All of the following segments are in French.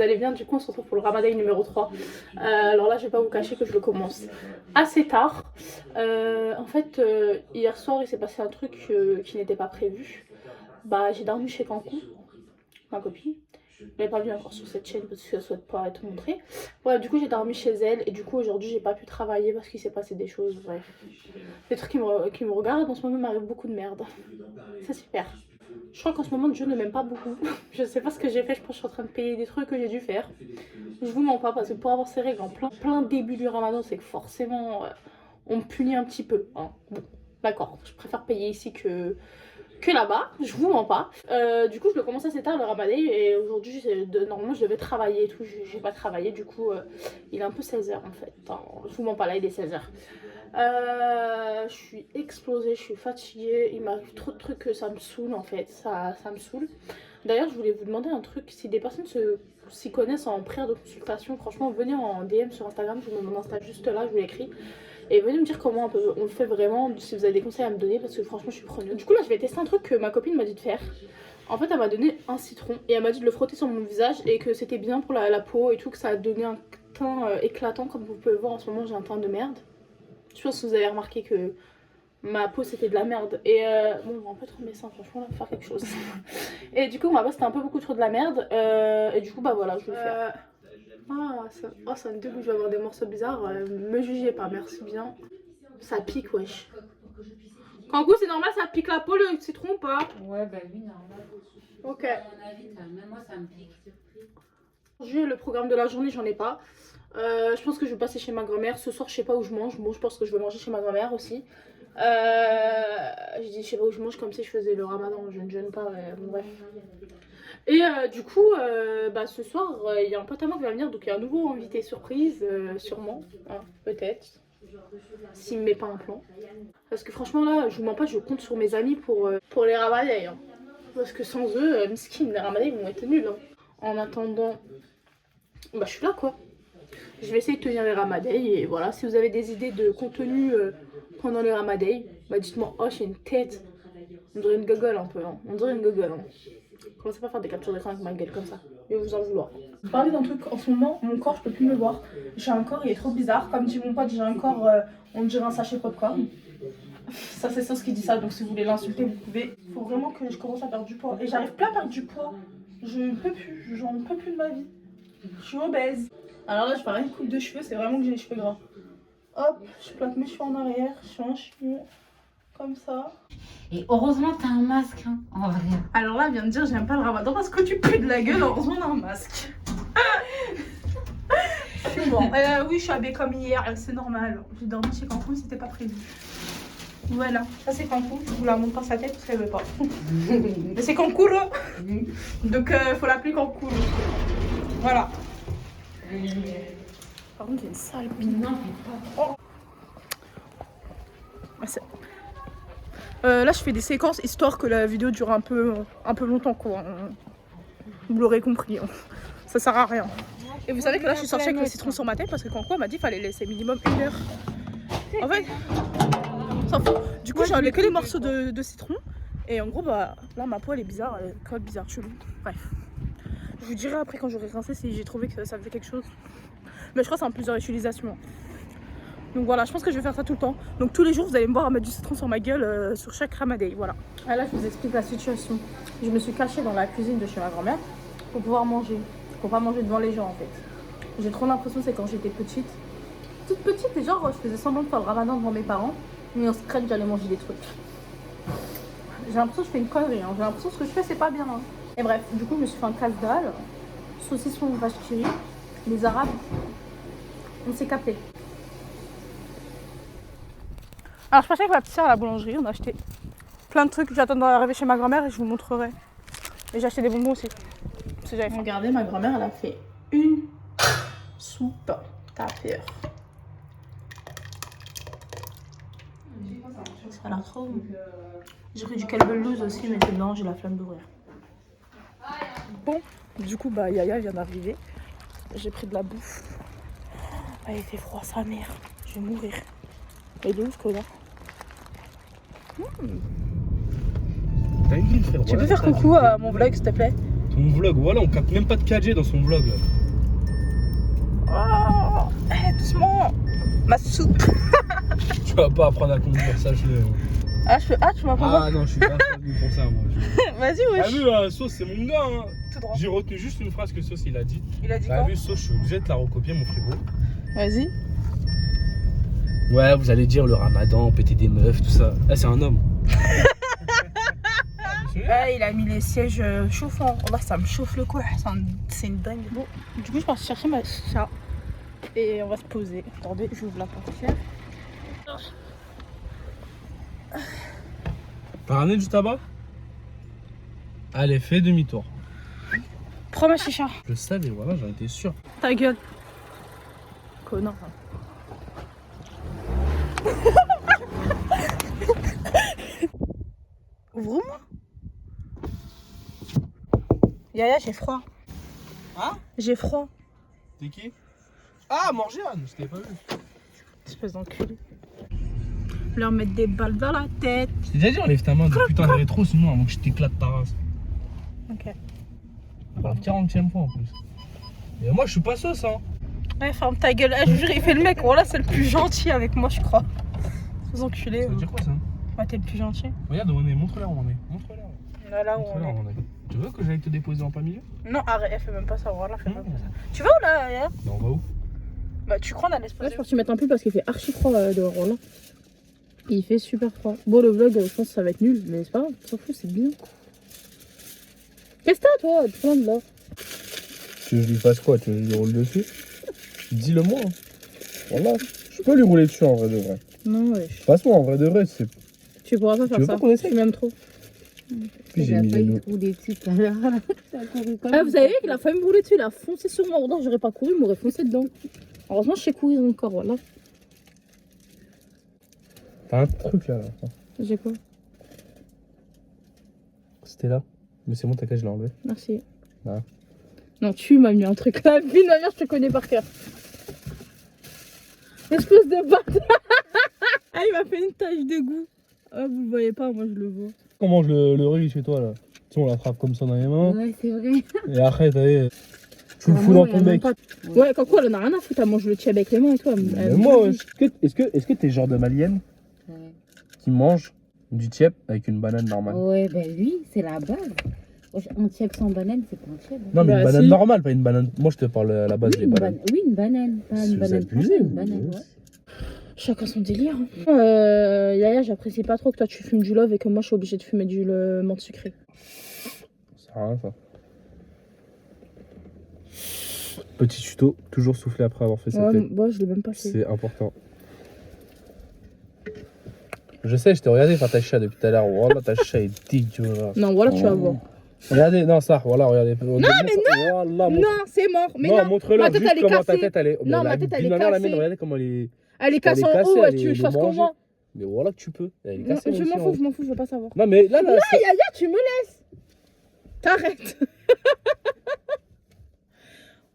allez bien. Du coup on se retrouve pour le Ramadan numéro 3. Alors là je vais pas vous cacher que je le commence assez tard. En fait hier soir il s'est passé un truc qui n'était pas prévu. Bah j'ai dormi chez Kankou, ma copine. Je l'avais pas vu encore sur cette chaîne parce qu'elle souhaite pas être montrée. Ouais, du coup j'ai dormi chez elle et du coup aujourd'hui j'ai pas pu travailler parce qu'il s'est passé des choses, bref. Les trucs qui me regardent en ce moment m'arrivent beaucoup de merde. C'est super. Je crois qu'en ce moment Dieu ne m'aime pas beaucoup. Je sais pas ce que j'ai fait, je pense que je suis en train de payer des trucs que j'ai dû faire. Je vous mens pas parce que pour avoir ces règles en plein début du ramadan, c'est que forcément on me punit un petit peu. Hein. Bon, d'accord, je préfère payer ici que là-bas, je vous mens pas. Du coup je le commence assez tard le ramadan et aujourd'hui normalement je devais travailler et tout, j'ai pas travaillé, du coup il est un peu 16h en fait. Attends, je vous mens pas, là il est 16h. Je suis explosée, je suis fatiguée, il m'arrive trop de trucs que ça me saoule en fait, ça me saoule. D'ailleurs je voulais vous demander un truc, si des personnes s'y connaissent en prière de consultation, franchement venez en DM sur Instagram, je vous mets mon Insta juste là, je vous l'écris. Et venez me dire comment on le fait vraiment, si vous avez des conseils à me donner, parce que franchement je suis preneuse. Du coup là je vais tester un truc que ma copine m'a dit de faire. En fait elle m'a donné un citron et elle m'a dit de le frotter sur mon visage et que c'était bien pour la peau et tout, que ça a donné un teint éclatant. Comme vous pouvez le voir en ce moment j'ai un teint de merde. Je pense que vous avez remarqué que ma peau c'était de la merde. Et bon on va un peu trop médecin franchement là, faut faire quelque chose. Et du coup ma peau c'était un peu beaucoup trop de la merde. Et du coup bah voilà je vais le faire. Ça me dégoûte, je vais avoir des morceaux bizarres. Me jugez pas, merci bien. Ça pique, wesh. Kankou, c'est normal, ça pique la peau le citron ou pas? Ouais, bah oui, normal. Ok. Même moi, ça me pique. J'ai le programme de la journée, j'en ai pas. Je pense que je vais passer chez ma grand-mère. Ce soir, je sais pas où je mange. Bon, je pense que je vais manger chez ma grand-mère aussi. Je dis, je sais pas où je mange, comme si je faisais le ramadan. Je ne jeûne pas, bon, bref. Et du coup, bah, ce soir, il y a un pote à moi qui va venir, donc il y a un nouveau invité surprise, sûrement, hein, peut-être, s'il me met pas un plan. Parce que franchement là, je vous mens pas, je compte sur mes amis pour les ramadans. Hein. Parce que sans eux, miskin, les ramadans ils vont être nuls. Hein. En attendant, bah je suis là quoi. Je vais essayer de tenir les ramadans et voilà, si vous avez des idées de contenu pendant les ramadans, bah dites-moi, oh j'ai une tête, on dirait une gogole un peu, hein. On dirait une gogole. Hein. Commencez pas à faire des captures d'écran avec ma gueule comme ça. Je vais vous en vouloir. Je parlais d'un truc, en ce moment, mon corps, je peux plus me voir. J'ai un corps, il est trop bizarre. Comme dit mon pote, j'ai un corps, on dirait un sachet popcorn. Ça, c'est ça ce qui dit ça, donc si vous voulez l'insulter, vous pouvez. Faut vraiment que je commence à perdre du poids. Et j'arrive plus à perdre du poids. Je ne peux plus, j'en peux plus de ma vie. Je suis obèse. Alors là, je parle une coupe de cheveux, c'est vraiment que j'ai les cheveux gras. Hop, je plaque mes cheveux en arrière, je fais un chignon. Comme ça. Et heureusement t'as un masque, hein, en vrai. Alors là, elle vient de dire j'aime pas le ramadan parce que tu pues de la gueule, heureusement on a un masque. Je suis bon. Oui, je suis habillée comme hier, c'est normal. J'ai dormi chez Cancun, c'était pas prévu. Voilà, ça c'est Cancun, je vous la montre pas sa tête parce qu'elle veut pas. Mais c'est Cancun, donc faut l'appeler Cancun. Voilà. Par contre, j'ai une sale bine. Non, mais pas. Là je fais des séquences histoire que la vidéo dure un peu longtemps quoi. Vous l'aurez compris, hein. Ça sert à rien. Et vous savez que là je suis sortie avec le citron sur ma tête parce que Kankou m'a dit qu'il fallait laisser minimum 1 heure. En fait, s'en fout. Du coup j'ai enlevé que les morceaux de citron. Et en gros bah là ma peau elle est bizarre, elle est bizarre, chelou. Bref. Je vous dirai après quand j'aurai rincé si j'ai trouvé que ça faisait quelque chose. Mais je crois que c'est en plusieurs utilisations. Donc voilà, je pense que je vais faire ça tout le temps. Donc tous les jours, vous allez me voir mettre du citron sur ma gueule sur chaque ramadan. Voilà. Ah là, je vous explique la situation. Je me suis cachée dans la cuisine de chez ma grand-mère pour pouvoir manger. Pour pas manger devant les gens en fait. J'ai trop l'impression, c'est quand j'étais petite. Toute petite, et genre, je faisais semblant de faire le ramadan devant mes parents. Mais en secret, j'allais manger des trucs. J'ai l'impression que je fais une connerie. Hein. J'ai l'impression que ce que je fais, c'est pas bien. Hein. Et bref, du coup, je me suis fait un casse-dalle. Saucisson vache qui rit. Les Arabes, on s'est capté. Alors je passais avec ma petite soeur à la boulangerie, on a acheté plein de trucs, j'attends d'arriver chez ma grand-mère et je vous montrerai. Et j'ai acheté des bonbons aussi. Regardez, ma grand-mère elle a fait une soupe tapir. Ça a l'air trop bon. J'ai pris du calbelouse aussi mais non, j'ai la flemme d'ouvrir. Bon, du coup bah Yaya vient d'arriver. J'ai pris de la bouffe. Ah, il fait froid sa mère, je vais mourir. Il est où ce connard? T'as une vie, frère. Tu peux faire coucou à mon vlog s'il te plaît? Ton vlog, voilà, on capte même pas de 4G dans son vlog. Doucement. Ma soupe. Tu vas pas apprendre à conduire, sache-le. Tu m'apprends pas. Ah non, je suis pas venu pour ça, moi. Vas-y, T'as wesh. vu, Sauce, c'est mon gars. Hein. Tout droit. J'ai retenu juste une phrase que Sauce il a dit. Il a dit T'as quoi? vu, Sauce, je suis obligé de la recopier, mon frigo. Vas-y. Ouais, vous allez dire le ramadan, péter des meufs, tout ça. Là, c'est un homme. Ouais, il a mis les sièges chauffants. Là, ça me chauffe le cou. C'est une dingue. Bon, du coup, je pars chercher ma chat. Et on va se poser. Attendez, j'ouvre la portière. T'as ramené du tabac? Allez, fais demi-tour. Prends ma chicha. Je le savais, voilà, j'en étais sûr. Ta gueule. Connard. Ouvre-moi. Yaya, j'ai froid. Hein? J'ai froid. T'es qui? Ah, Morgiane, je t'ai pas vu. Espèce d'enculé. Leur mettre des balles dans la tête. Je t'ai déjà dit, enlève ta main de putain de rétro, sinon avant que je t'éclate ta race. Ok. Pour la 40e fois en plus. Et moi, je suis pas sauce, hein. Ouais, ferme ta gueule. Je vous jure, il fait le mec. Voilà, c'est le plus gentil avec moi, je crois. Ces enculés. Ça veut dire quoi ça? Ouais, t'es le plus gentil. Regarde où on est, montre-leur où on est. Montre-leur. Là où Montre-leur on où on est. Tu veux que j'aille te déposer en plein milieu? est. Non, arrête, elle fait même pas ça. Voilà, fais même pas ça. Tu vas où là, Yaya? Bah, on va où? Bah, tu crois, on allait se Là, poser. je suis partie mettre un pull parce qu'il fait archi froid dehors là. Il fait super froid. Bon, le vlog, je pense que ça va être nul, mais c'est pas grave, on s'en fout, c'est bien. Qu'est-ce que t'as, toi? Plein de là. Tu veux que je lui fasse quoi? Tu veux que je lui roule dessus? Dis-le moi. Hein. Voilà. Je peux lui rouler dessus en vrai de vrai. Non, wesh. Passe-moi en vrai de vrai. C'est... Tu pourras pas Tu faire veux ça. pas qu'on essaye? Tu m'aimes trop. Puis j'ai mis les notes. Ah, vous avez vu qu'il a failli me rouler dessus, il a foncé sur moi. Non, j'aurais pas couru, il m'aurait foncé dedans. Heureusement, je sais courir encore, voilà. T'as un truc là. J'ai quoi? C'était là. Mais c'est bon, t'inquiète, je l'ai enlevé. Merci. Ouais. Non, tu m'as mis un truc là. Vie, ma mère, je te connais par cœur. Espèce de bâtard. Ah, il m'a fait une tache de goût. Ah, vous le voyez pas, moi je le vois. On mange le riz chez toi là. Tu sais, on l'attrape comme ça dans les mains. Ouais, c'est vrai. Et après, t'as vu, tu le Ah, fous moi, dans elle ton a bec. même pas- Ouais, quand quoi, elle en a rien à foutre. Elle mange le tieb avec les mains et tout. Mais moi, est-ce que t'es genre de malienne Ouais. qui mange du tiep avec une banane normale? Ouais, ben lui, c'est la base. Un tiep sans banane, c'est pas un tiep. hein. Non, mais Bah, une banane si. normale, pas une banane. Moi, je te parle à la base Oui, des une bananes. oui, une banane. Pas Si une vous banane abusez, française, une vous- banane, ouais. Chacun son délire. Yaya, j'apprécie pas trop que toi tu fumes du love et que moi je suis obligée de fumer du menthe sucré. Ça sert à rien, ça. Petit tuto, toujours souffler après avoir fait sa Ouais, tête. moi je l'ai même pas fait. C'est important. Je sais, je t'ai regardé faire ta chicha depuis tout à l'heure. Voilà, ta chicha est dégueulasse. Non, voilà, tu vas voir. Regardez, non, ça, voilà, regardez. Non, mais non! Voilà, Non, c'est mort. Mais non, non, montre-leur ma tête, juste elle est comment ta cassée. tête elle est. Non, Mais ma tête, elle d'une est manière, la mienne, cassée. regardez comment elle est. Elle est cassée Elle est en cassée, haut, elle tu veux est que je fasse mangée. comment? Mais voilà que tu peux. Elle est Non, cassée je aussi, m'en hein. fous, je veux pas savoir. Non, mais là, Non, Yaya, tu me laisses. T'arrêtes.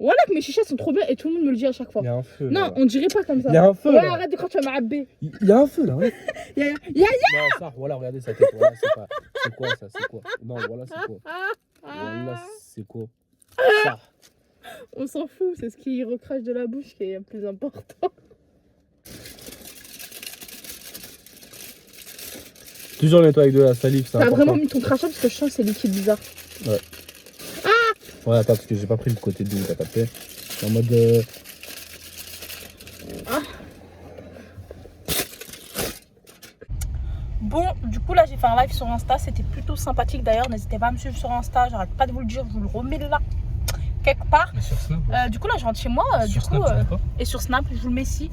Voilà que mes chichas sont trop bien et tout le monde me le dit à chaque fois. il y a un feu. Non, là. on dirait pas comme ça. Il y a un feu. Ouais, là. arrête de croire que tu vas m'abber. Il y a un feu là. Ouais. Yaya, Non, ça, voilà, regardez sa tête. Voilà, c'est pas. C'est quoi ça? C'est quoi? Non, voilà, c'est quoi? Voilà, c'est quoi? Ça. On s'en fout, c'est ce qui recrache de la bouche qui est le plus important. Toujours nettoyer avec de la salive, c'est T'as important. vraiment mis ton crachat parce que je sens que c'est liquide bizarre. Ouais, attends, parce que j'ai pas pris le côté de l'eau, t'as capté. En mode. Bon, du coup, là, j'ai fait un live sur Insta. C'était plutôt sympathique d'ailleurs. N'hésitez pas à me suivre sur Insta. J'arrête pas de vous le dire. Je vous le remets là, quelque part. Mais sur Snap. Du coup, là, je rentre chez moi. Sur Snap, tu mets pas? Et sur Snap, je vous le mets ici.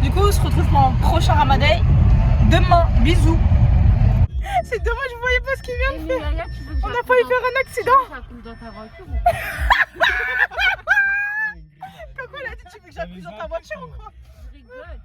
Du coup, on se retrouve pour un prochain Ramadan. Demain, bisous. C'est dommage, vous voyez pas ce qu'il vient de faire. On a failli faire un accident. Dans ta voiture. Coco, elle a dit tu veux que j'appuie sur ta voiture ou quoi? Je rigole.